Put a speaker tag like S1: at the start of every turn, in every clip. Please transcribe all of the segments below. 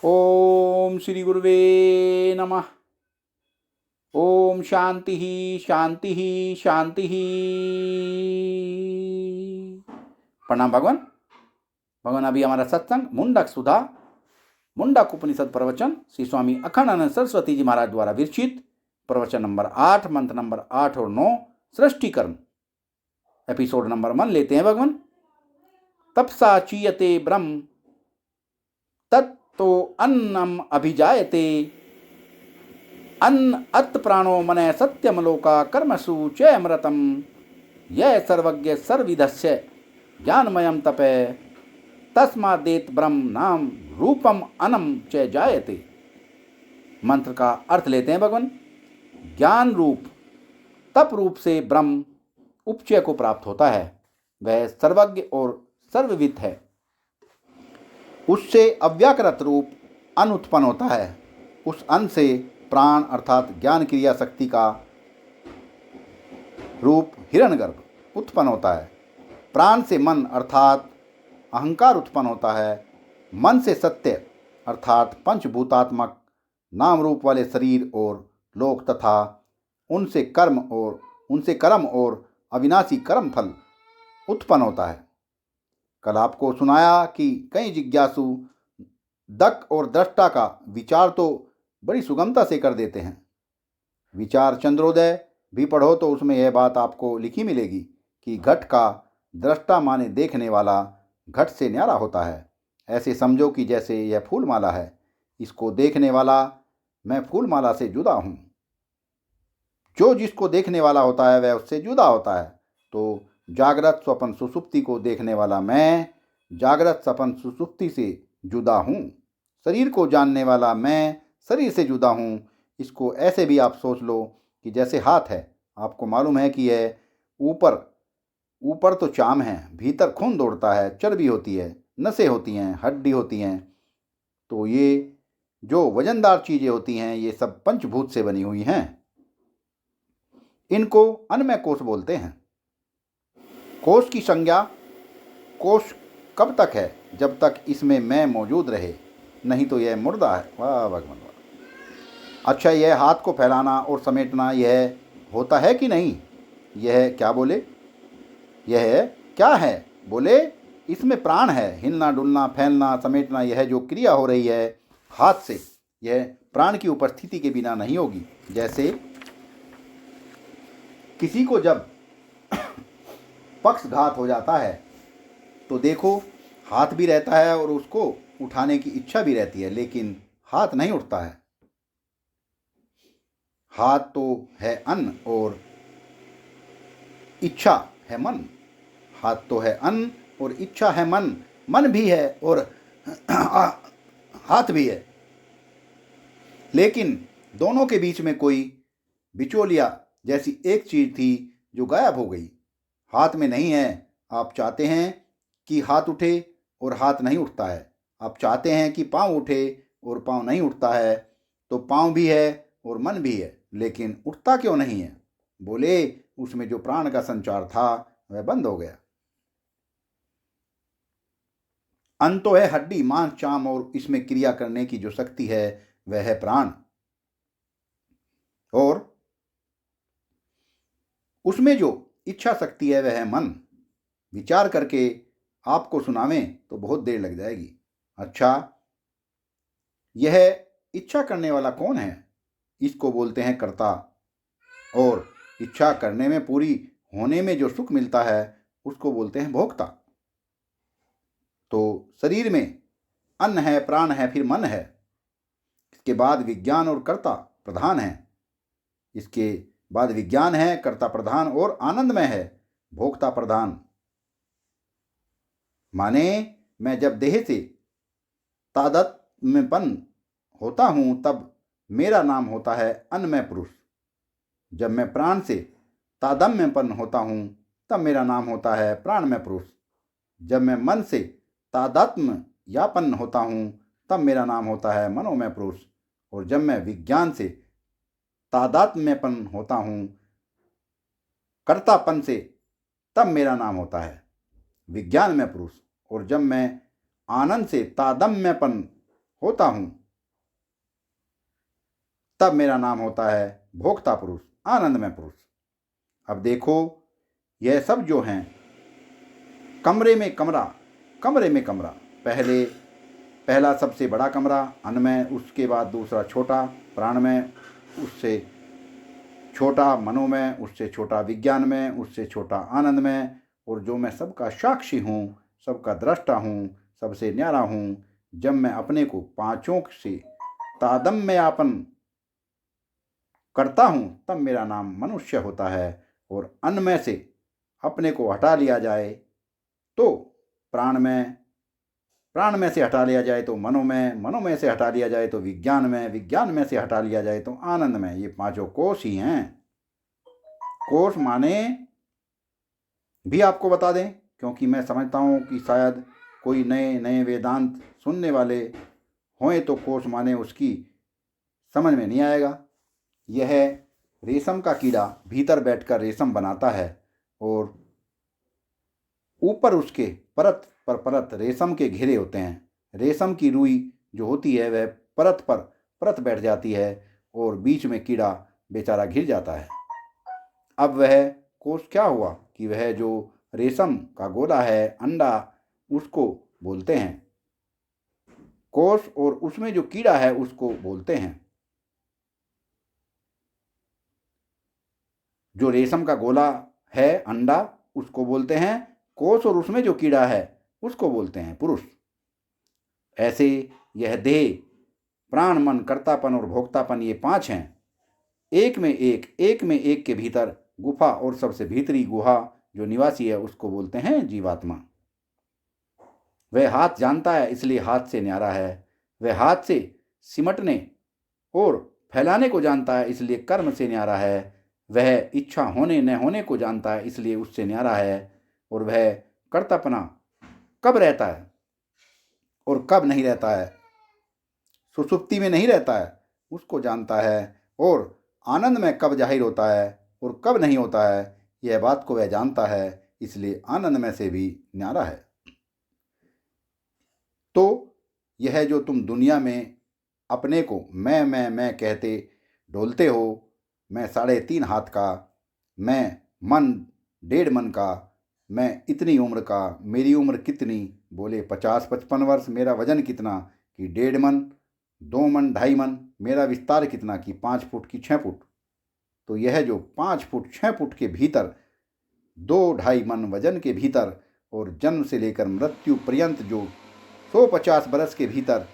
S1: ओम श्री गुरुवे नमः। ओम शांति शांति शांति। प्रणाम भगवान। भगवान, अभी हमारा सत्संग मुंडक सुधा मुंडक उपनिषद प्रवचन श्री स्वामी अखंडानंद सरस्वती जी महाराज द्वारा विरचित प्रवचन नंबर 8, मंत्र नंबर 8 और 9, सृष्टि कर्म, एपिसोड नंबर 1 लेते हैं भगवान। तपसा चीयते ब्रह्म तत्तो अन्नम अभिजायते अन्न अत् प्राणो मने सत्यमलोका कर्मसु च अमृतम यह सर्वज्ञ सर्वविधस्य ज्ञानमयम तपे तस्मादेत ब्रह्म नाम रूपम अनम च जायते। मंत्र का अर्थ लेते हैं भगवान। ज्ञान रूप तप रूप से ब्रह्म उपचय को प्राप्त होता है। वह सर्वज्ञ और सर्वविद है। उससे अव्याकृत रूप अन्न उत्पन्न होता है। उस अन्न से प्राण अर्थात ज्ञान क्रिया शक्ति का रूप हिरण्यगर्भ उत्पन्न होता है। प्राण से मन अर्थात अहंकार उत्पन्न होता है। मन से सत्य अर्थात पंचभूतात्मक नाम रूप वाले शरीर और लोक तथा उनसे कर्म और अविनाशी कर्म फल उत्पन्न होता है। कल आपको सुनाया कि कई जिज्ञासु दक और दृष्टा का विचार तो बड़ी सुगमता से कर देते हैं। विचार चंद्रोदय भी पढ़ो तो उसमें यह बात आपको लिखी मिलेगी कि घट का दृष्टा माने देखने वाला घट से न्यारा होता है। ऐसे समझो कि जैसे यह फूलमाला है, इसको देखने वाला मैं फूलमाला से जुदा हूँ। जो जिसको देखने वाला होता है वह उससे जुदा होता है। तो जागृत स्वप्न सुषुप्ति को देखने वाला मैं जागृत स्वप्न सुषुप्ति से जुदा हूँ। शरीर को जानने वाला मैं शरीर से जुदा हूँ। इसको ऐसे भी आप सोच लो कि जैसे हाथ है, आपको मालूम है कि यह ऊपर तो चाम है, भीतर खून दौड़ता है, चर्बी होती है, नसें होती हैं, हड्डी होती हैं। तो ये जो वजनदार चीज़ें होती हैं ये सब पंचभूत से बनी हुई हैं। इनको अन्नमय कोश बोलते हैं। कोश की संज्ञा कोश कब तक है? जब तक इसमें मैं मौजूद रहे, नहीं तो यह मुर्दा है। वाह भगवान वाह। अच्छा, यह हाथ को फैलाना और समेटना यह होता है कि नहीं? यह क्या बोले? यह क्या है? बोले इसमें प्राण है। हिलना डुलना फैलना समेटना यह जो क्रिया हो रही है हाथ से, यह प्राण की उपस्थिति के बिना नहीं होगी। जैसे किसी को जब पक्षघात हो जाता है तो देखो हाथ भी रहता है और उसको उठाने की इच्छा भी रहती है, लेकिन हाथ नहीं उठता है। हाथ तो है अन्न और इच्छा है मन। हाथ तो है अन्न और इच्छा है मन। मन भी है और हाथ भी है, लेकिन दोनों के बीच में कोई बिचौलिया जैसी एक चीज थी जो गायब हो गई। हाथ में नहीं है। आप चाहते हैं कि हाथ उठे और हाथ नहीं उठता है। आप चाहते हैं कि पाँव उठे और पाँव नहीं उठता है। तो पाँव भी है और मन भी है, लेकिन उठता क्यों नहीं है? बोले उसमें जो प्राण का संचार था वह बंद हो गया। अन्न तो है हड्डी मांस चाम और इसमें क्रिया करने की जो शक्ति है वह है प्राण। और उसमें जो इच्छा शक्ति है वह है मन। विचार करके आपको सुनावें तो बहुत देर लग जाएगी। अच्छा, यह इच्छा करने वाला कौन है? इसको बोलते हैं कर्ता। और इच्छा करने में पूरी होने में जो सुख मिलता है उसको बोलते हैं भोक्ता। तो शरीर में अन्न है, प्राण है, फिर मन है। इसके बाद विज्ञान और कर्ता प्रधान है। इसके बाद विज्ञान है, कर्ता प्रधान और आनंदमय है, भोक्ता प्रधान। माने मैं जब देह से तादात्म्यपन होता हूं तब मेरा नाम होता है अन्नमय पुरुष। जब मैं प्राण से तादात्म्यपन होता हूं तब मेरा नाम होता है प्राणमय पुरुष। जब मैं मन से तादात्म्य यापन होता हूं तब मेरा नाम होता है मनोमय पुरुष। और जब मैं विज्ञान से तादात्म्यपन होता हूं कर्तापन से, तब मेरा नाम होता है विज्ञानमय पुरुष। और जब मैं आनंद से तादम्यपन होता हूँ, तब मेरा नाम होता है भोक्ता पुरुष, आनंदमय पुरुष। अब देखो, यह सब जो हैं, कमरे में कमरा, कमरे में कमरा, पहला सबसे बड़ा कमरा अन्नमय, उसके बाद दूसरा छोटा प्राणमय, उससे छोटा मनोमय, उससे छोटा विज्ञानमय, उससे छोटा आनंदमय, और जो मैं सबका साक्षी हूँ, सबका दृष्टा हूँ, सबसे न्यारा हूँ। जब मैं अपने को पांचों से तादम्ययापन करता हूँ, तब मेरा नाम मनुष्य होता है। और अन्नमय से अपने को हटा लिया जाए तो प्राणमय, प्राणमय से हटा लिया जाए तो मनोमय, मनोमय से हटा लिया जाए तो विज्ञानमय, विज्ञानमय से हटा लिया जाए तो आनंदमय। ये पांचों कोश ही हैं। कोश माने भी आपको बता दें, क्योंकि मैं समझता हूँ कि शायद कोई नए नए वेदांत सुनने वाले हों तो कोश माने उसकी समझ में नहीं आएगा। यह रेशम का कीड़ा भीतर बैठकर रेशम बनाता है और ऊपर उसके परत पर परत रेशम के घेरे होते हैं। रेशम की रुई जो होती है वह परत पर परत बैठ जाती है और बीच में कीड़ा बेचारा घिर जाता है। अब वह कोश क्या हुआ कि वह जो रेशम का गोला है, अंडा, उसको बोलते हैं कोश, और उसमें जो कीड़ा है उसको बोलते हैं, जो रेशम का गोला है, अंडा, उसको बोलते हैं कोश, और उसमें जो कीड़ा है उसको बोलते हैं पुरुष। ऐसे यह देह, प्राण, मन, कर्तापन और भोक्तापन, ये पांच हैं। एक में एक के भीतर गुफा, और सबसे भीतरी गुहा जो निवासी है उसको बोलते हैं जीवात्मा। वह हाथ जानता है इसलिए हाथ से न्यारा है। वह हाथ से सिमटने और फैलाने को जानता है इसलिए कर्म से न्यारा है। वह इच्छा होने न होने को जानता है इसलिए उससे न्यारा है। और वह कर्तव्यपना कब रहता है और कब नहीं रहता है, सुसुप्ति में नहीं रहता है, उसको जानता है। और आनंद में कब जाहिर होता है और कब नहीं होता है, यह बात को वह जानता है, इसलिए आनंद में से भी न्यारा है। तो यह जो तुम दुनिया में अपने को मैं कहते डोलते हो, मैं 3.5 हाथ का, मैं मन 1.5 मन का, मैं इतनी उम्र का, मेरी उम्र कितनी, बोले 50-55 वर्ष, मेरा वजन कितना कि 1.5 मन, 2 मन, 2.5 मन, मेरा विस्तार कितना कि 5 फुट की 6 फुट। तो यह जो 5 फुट 6 फुट के भीतर, 2-2.5 मन वजन के भीतर, और जन्म से लेकर मृत्यु पर्यंत जो 150 बरस के भीतर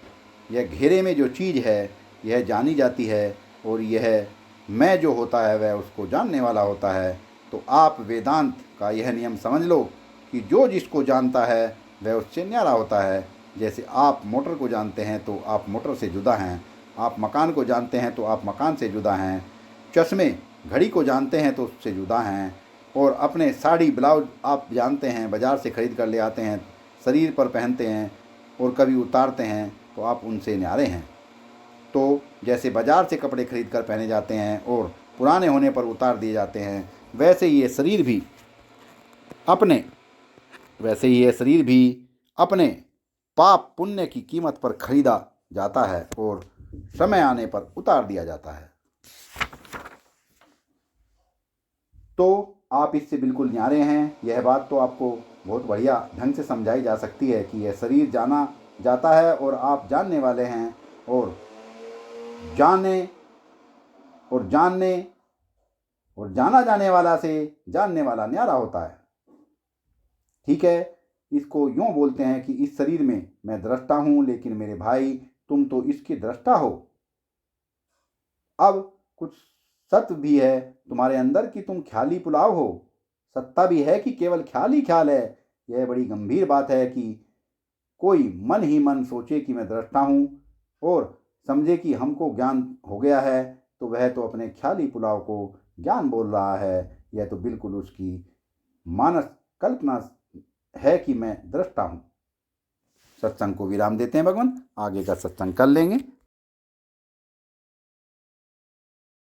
S1: यह घेरे में जो चीज़ है यह जानी जाती है, और यह मैं जो होता है वह उसको जानने वाला होता है। तो आप वेदांत का यह नियम समझ लो कि जो जिसको जानता है वह उससे न्यारा होता है। जैसे आप मोटर को जानते हैं तो आप मोटर से जुदा हैं, आप मकान को जानते हैं तो आप मकान से जुदा हैं, चश्मे घड़ी को जानते हैं तो उससे जुदा हैं, और अपने साड़ी ब्लाउज आप जानते हैं, बाज़ार से ख़रीद कर ले आते हैं, शरीर पर पहनते हैं और कभी उतारते हैं, तो आप उनसे न्यारे हैं। तो जैसे बाज़ार से कपड़े खरीद कर पहने जाते हैं और पुराने होने पर उतार दिए जाते हैं, वैसे ही ये शरीर भी अपने पाप पुण्य की कीमत पर खरीदा जाता है और समय आने पर उतार दिया जाता है। तो आप इससे बिल्कुल न्यारे हैं। यह बात तो आपको बहुत बढ़िया ढंग से समझाई जा सकती है कि यह शरीर जाना जाता है और आप जानने वाले हैं, और जानने और जाना जाने वाला से जानने वाला न्यारा होता है। ठीक है, इसको यूँ बोलते हैं कि इस शरीर में मैं दृष्टा हूँ, लेकिन मेरे भाई तुम तो इसके दृष्टा हो। अब कुछ सत्य भी है तुम्हारे अंदर कि तुम ख्याली पुलाव हो, सत्ता भी है कि केवल ख्याल ही ख्याल है। यह बड़ी गंभीर बात है कि कोई मन ही मन सोचे कि मैं दृष्टा हूँ और समझे कि हमको ज्ञान हो गया है, तो वह तो अपने ख्याली पुलाव को ज्ञान बोल रहा है। यह तो बिल्कुल उसकी मानस कल्पना है कि मैं दृष्टा हूँ। सत्संग को विराम देते हैं भगवान, आगे का सत्संग कर लेंगे।